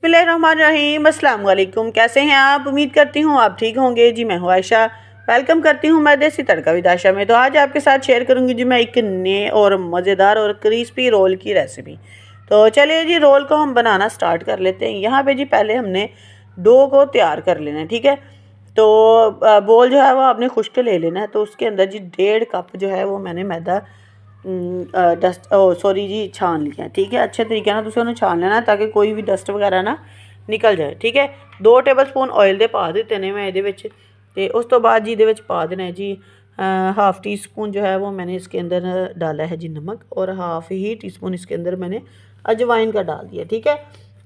बिस्मिल्लाहिर्रहमानिर्रहीम। अस्सलाम वालेकुम। कैसे हैं आप? उम्मीद करती हूँ आप ठीक होंगे। जी मैं हूँ आयशा, वेलकम करती हूँ मैं देसी तड़का विद आयशा में। तो आज आपके साथ शेयर करूँगी जी मैं एक नए और मज़ेदार और क्रिस्पी रोल की रेसिपी। तो चलिए जी रोल को हम बनाना स्टार्ट कर लेते हैं। यहाँ पे जी पहले हमने डो को तैयार कर लेना है, ठीक है। तो बोल जो है वो आपने खुश्क ले लेना है। तो उसके अंदर जी 1.5 कप जो है वो मैंने मैदा डस्ट सॉरी जी छान लिया है, ठीक है। अच्छे तरीके ना तुम उन्हें छान लेना ताकि कोई भी डस्ट वगैरह ना निकल जाए, ठीक है। 2 टेबल स्पून ऑयल दे पा दिते ने मैं ये। तो उस तो बाद जी ये पा देना है जी हाफ टी स्पून जो है वो मैंने इसके अंदर डाला है जी नमक, और हाफ ही टी स्पून इसके अंदर मैंने अजवाइन का डाल दिया, ठीक है।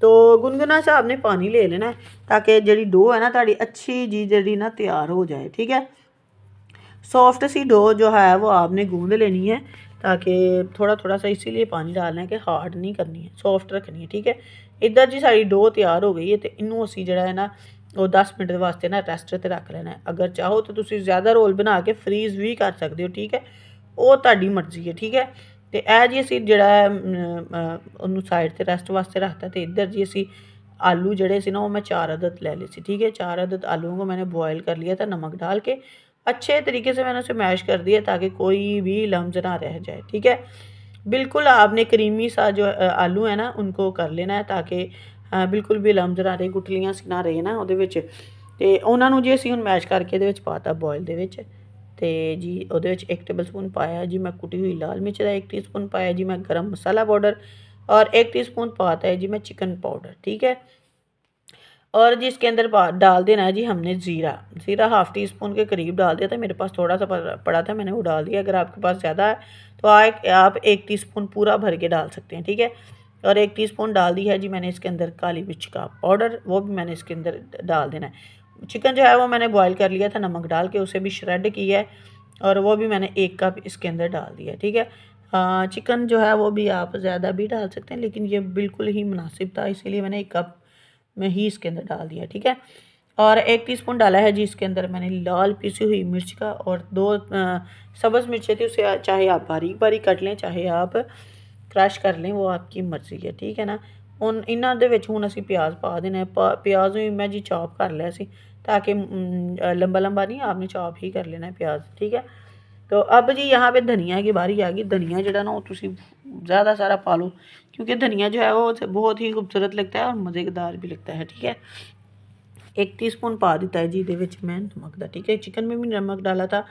तो गुनगुना सा आपने पानी ले लेना है ताकि जी डो है ना ताड़ी अच्छी जी जी ना तैयार हो जाए, ठीक है। सॉफ्ट सी डो जो है वो आपने गूंद लेनी है, ताकि थोड़ा थोड़ा सा इसीलिए पानी डालना है कि हार्ड नहीं करनी है, सॉफ्ट रखनी है, ठीक है। इधर जी सारी डो तैयार हो गई है। तो इनू असी जड़ा है ना वो 10 मिनट वास्ते ना रेस्ट ते रख लेना है। अगर चाहो तो तुम ज़्यादा रोल बना के फ्रीज़ भी कर सकते हो, ठीक है। वो तुहाडी मर्जी है, ठीक है। तो यह जी असी जड़ा उन्होंने साइड से रेस्ट वास्ते रखता। तो इधर जी असी आलू जड़े से ना वो मैं 4 अदद ले ली सी, ठीक है। 4 अदद आलूओं को मैंने बॉयल कर लिया था नमक डाल के। अच्छे तरीके से मैंने उसे मैश कर दिया ताकि कोई भी लम्स ना रह जाए, ठीक है। बिल्कुल आपने क्रीमी सा जो आलू है ना उनको कर लेना है ताकि बिल्कुल भी लम्स ना रहे, गुठलियां सी ना रहे ना ਉਹਦੇ ਵਿੱਚ। ਤੇ ਉਹਨਾਂ ਨੂੰ ਜੀ ਅਸੀਂ ਹੁਣ ਮੈਸ਼ ਕਰਕੇ ਇਹਦੇ ਵਿੱਚ ਪਾਤਾ ਬੋਇਲ ਦੇ ਵਿੱਚ। ਤੇ ਜੀ ਉਹਦੇ ਵਿੱਚ 1 ਟੇਬਲ ਸਪੂਨ ਪਾਇਆ जी मैं कुटी हुई लाल मिर्च का, 1 टीस्पून पाया जी मैं गरम मसाला पाउडर, और 1 टीस्पून पाता है जी मैं चिकन पाउडर, ठीक है। और जी इसके अंदर डाल देना है जी हमने ज़ीरा हाफ़ टी स्पून के करीब डाल दिया था। मेरे पास थोड़ा सा पड़ा था, मैंने वो डाल दिया। अगर आपके पास ज़्यादा है तो आप 1 टीस्पून पूरा भर के डाल सकते हैं, ठीक है। और 1 टीस्पून डाल दी है जी मैंने इसके अंदर काली मिर्च का पाउडर, वो भी मैंने इसके अंदर डाल देना है। चिकन जो है वो मैंने बॉयल कर लिया था नमक डाल के, उसे भी श्रेड किया है, और वो भी मैंने 1 कप इसके अंदर डाल दिया, ठीक है। चिकन जो है वो भी आप ज़्यादा भी डाल सकते हैं, लेकिन ये बिल्कुल ही मुनासिब था, इसीलिए मैंने 1 कप में ही इसके अंदर डाल दिया, ठीक है। और 1 टीस्पून डाला है जी इसके अंदर मैंने लाल पिसी हुई मिर्च का, और 2 सब्ज़ मिर्चें थी, उसे चाहे आप बारीक बारीक कट लें चाहे आप क्रश कर लें, वो आपकी मर्ज़ी है, ठीक है ना। ਹੁਣ ਇਹਨਾਂ ਦੇ ਵਿੱਚ ਹੁਣ ਅਸੀਂ प्याज पा देना है। प्याज भी मैं जी चॉप कर लिया सी, ताकि लंबा लंबा नहीं आपने चॉप ही कर लेना है प्याज, ठीक है। तो अब जी यहाँ पे धनिया की बारी आ गई। धनिया जो ना वो तुम ज़्यादा सारा पा लो, क्योंकि धनिया जो है वो बहुत ही खूबसूरत लगता है और मज़ेदार भी लगता है, ठीक है। 1 टीस्पून पा दिता है जी ये मैं नमक का, ठीक है। चिकन में भी नमक डाला था,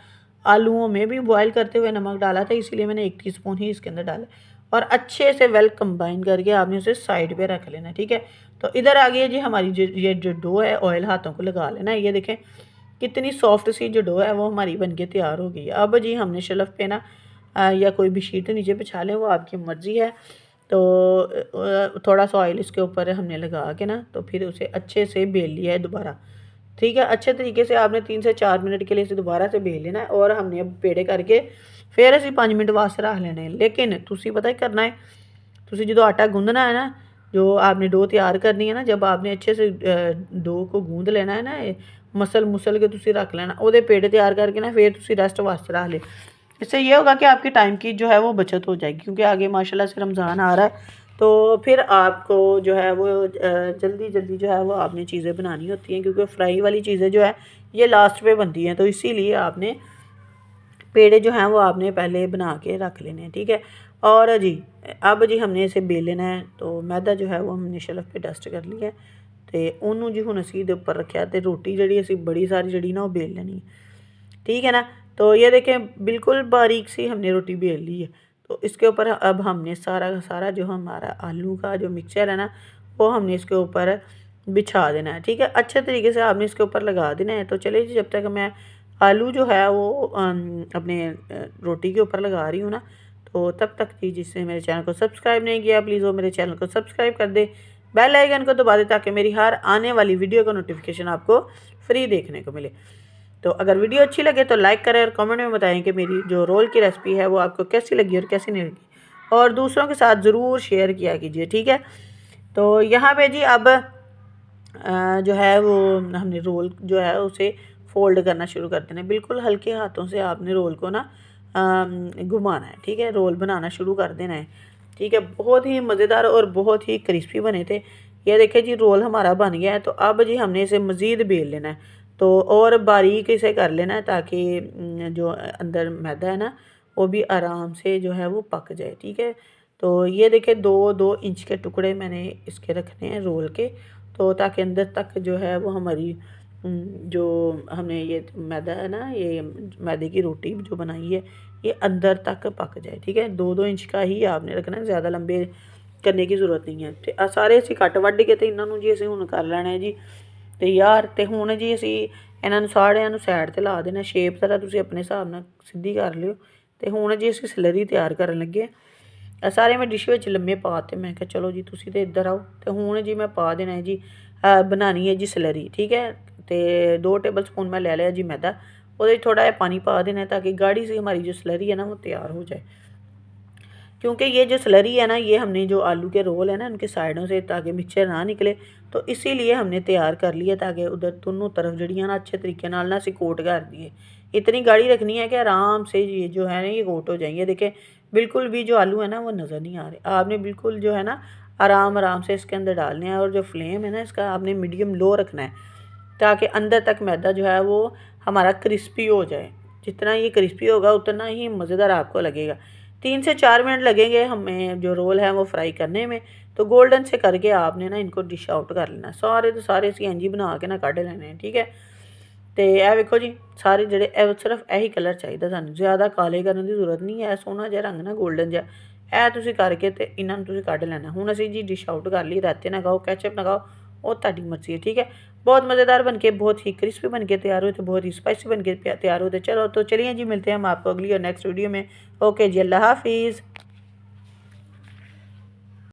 आलूओं में भी बॉयल करते हुए नमक डाला था, इसीलिए मैंने 1 टीस्पून ही इसके अंदर डाला। और अच्छे से वेल कंबाइन करके आपने उसे साइड पे रख लेना, ठीक है। तो इधर आ गई है जी हमारी ये जो डो है, ऑयल हाथों को लगा लेना है। ये देखें कितनी सॉफ्ट सी जो डो है वो हमारी बनके तैयार हो गई है। अब जी हमने शेल्फ पे ना या कोई भी शीट नीचे बिछा लें, वो आपकी मर्ज़ी है। तो थोड़ा सा ऑयल इसके ऊपर हमने लगा के ना तो फिर उसे अच्छे से बेल लिया है दोबारा, ठीक है। अच्छे तरीके से आपने 3 से 4 मिनट के लिए इसे दोबारा से बेल लेना है, और हमने अब पेड़े करके फिर असी 5 मिनट वास्ते रख लेने हैं। लेकिन तुसी पता ही करना है, तुसी जो आटा गूंदना है ना, जो आपने डो तैयार करनी है ना, जब आपने अच्छे से डो को गूंद लेना है ना, मसल मुसल के तुसी रख लेना, वो पेड़े तैयार करके ना फिर तुसी रेस्ट वास्ते रख ले। इससे ये होगा कि आपकी टाइम की जो है वो बचत हो जाएगी, क्योंकि आगे माशाल्लाह से रमज़ान आ रहा है। तो फिर आपको जो है वो जल्दी जल्दी जो है वो आपने चीज़ें बनानी होती हैं, क्योंकि फ्राई वाली चीज़ें जो है ये लास्ट पे बनती हैं। तो इसीलिए आपने पेड़े जो हैं वो आपने पहले बना के रख लेने हैं, ठीक है। और जी अब जी हमने इसे बेल लेना है। तो मैदा जो है वो हमने शेल्फ पे डस्ट कर लिया है। तो उन्होंने जी हुण असी उपर रखा, तो रोटी जी असी बड़ी सारी जी ना वो बेल लेनी है, ठीक है ना। तो ये देखें बिल्कुल बारीक सी हमने रोटी बेल ली है। तो इसके ऊपर अब हमने सारा का सारा जो हमारा आलू का जो मिक्सचर है ना, वो हमने इसके ऊपर बिछा देना है, ठीक है। अच्छे तरीके से आपने इसके ऊपर लगा देना है। तो चलिए जी जब तक मैं आलू जो है वो अपने रोटी के ऊपर लगा रही हूँ ना, तो तब तक जी जिसने मेरे चैनल को सब्सक्राइब नहीं किया प्लीज़ वो मेरे चैनल को सब्सक्राइब कर दे, बेल आइकन को दबा दे, ताकि मेरी हर आने वाली वीडियो का नोटिफिकेशन आपको फ्री देखने को मिले। तो अगर वीडियो अच्छी लगे तो लाइक करें, और कमेंट में बताएं कि मेरी जो रोल की रेसिपी है वो आपको कैसी लगी और कैसी नहीं लगी, और दूसरों के साथ ज़रूर शेयर किया कीजिए, ठीक है। तो यहाँ पे जी अब जो है वो हमने रोल जो है उसे फ़ोल्ड करना शुरू कर देना है। बिल्कुल हल्के हाथों से आपने रोल को ना घुमाना है, ठीक है। रोल बनाना शुरू कर देना है, ठीक है। बहुत ही मज़ेदार और बहुत ही क्रिस्पी बने थे। ये देखिए जी रोल हमारा बन गया है। तो अब जी हमने इसे मज़ीद बेल लेना है, तो और बारीक इसे कर लेना है ताकि जो अंदर मैदा है ना वो भी आराम से जो है वो पक जाए। ठीक है, तो ये देखिए 2-2 इंच के टुकड़े मैंने इसके रखने हैं रोल के, तो ताकि अंदर तक जो है वो हमारी जो हमने ये मैदा है ना, ये मैदे की रोटी जो बनाई है ये अंदर तक पक जाए। ठीक है, 2-2 इंच का ही आपने रखना है, ज़्यादा लंबे करने की ज़रूरत नहीं है। ਤੇ ਆ ਸਾਰੇ ਅਸੀਂ ਕੱਟ ਵੱਢ ਕੇ ਤੇ ਇਹਨਾਂ ਨੂੰ ਜੀ ਅਸੀਂ ਹੁਣ ਕਰ ਲੈਣਾ ਹੈ ਜੀ ਤਿਆਰ। ਤੇ ਹੁਣ ਜੀ ਅਸੀਂ ਇਹਨਾਂ ਨੂੰ ਸਾਰਿਆਂ ਨੂੰ ਸਾਈਡ ਤੇ ਲਾ ਦੇਣਾ, ਸ਼ੇਪ ਤਰ੍ਹਾਂ ਤੁਸੀਂ ਆਪਣੇ ਹਿਸਾਬ ਨਾਲ ਸਿੱਧੀ ਕਰ ਲਿਓ। ਤੇ ਹੁਣ ਜੀ ਅਸੀਂ ਸਲਰੀ ਤਿਆਰ ਕਰਨ ਲੱਗੇ ਆ। ਸਾਰੇ ਮੈਂ ਡਿਸ਼ ਵਿੱਚ ਲੰਮੇ ਪਾ ਤੇ ਮੈਂ ਕਿਹਾ ਚਲੋ ਜੀ ਤੁਸੀਂ ਤੇ ਇੱਧਰ ਆਓ। ਤੇ ਹੁਣ ਜੀ ਮੈਂ ਪਾ ਦੇਣਾ ਹੈ ਜੀ ਬਣਾਉਣੀ ਹੈ ਜੀ ਸਲਰੀ। ਠੀਕ है, तो 2 टेबल स्पून मैं ले लिया जी मैदा, वो थोड़ा जिहा पानी पा देना है ताकि गाढ़ी सी हमारी जो स्लरी है ना वो तैयार हो जाए। क्योंकि ये जो स्लरी है ना ये हमने जो आलू के रोल है ना उनके साइडों से ताकि मिक्सचर ना निकले, तो इसीलिए हमने तैयार कर लिया ताकि उधर दोनों तरफ जड़ियाँ ना अच्छे तरीके नाल ना कोट कर दिए। इतनी गाढ़ी रखनी है कि आराम से ये जो है ना ये कोट हो जाएंगे। देखें बिल्कुल भी जो आलू है ना वो नज़र नहीं आ रहे। आपने बिल्कुल जो है ना आराम आराम से इसके अंदर डालने हैं, और जो फ्लेम है ना इसका आपने मीडियम लो रखना है ताकि अंदर तक मैदा जो है वो हमारा क्रिस्पी हो जाए। जितना ये क्रिस्पी होगा उतना ही मज़ेदार आपको लगेगा। 3 से 4 मिनट लगेंगे हमें जो रोल है वो फ्राई करने में। तो गोल्डन से करके आपने ना इनको डिश आउट कर लेना। सारे तो सारे इसी इंजी बना के ना कढ़ लेने हैं। ठीक है, तो यह वेखो जी सारे जेडे सिर्फ यही कलर चाहिए सानू, ज़्यादा काले करने की जरूरत नहीं है। सोहना जिहा रंग ना गोल्डन जिहा यह तुसीं करके तो इन्हां नूं तुसीं कढ़ लेना। हुण असीं जी डिश आउट कर ली। रायते ना खाओ, कैचअप ना खाओ, वो तुहाडी मर्जी है। ठीक है, बहुत मज़ेदार बनके बहुत ही क्रिस्पी बनके तैयार हुए, तो बहुत ही स्पाइसी बनके तैयार होते। चलो तो चलिए जी मिलते हैं हम आपको अगली और नेक्स्ट वीडियो में। ओके जी, अल्लाह हाफिज़।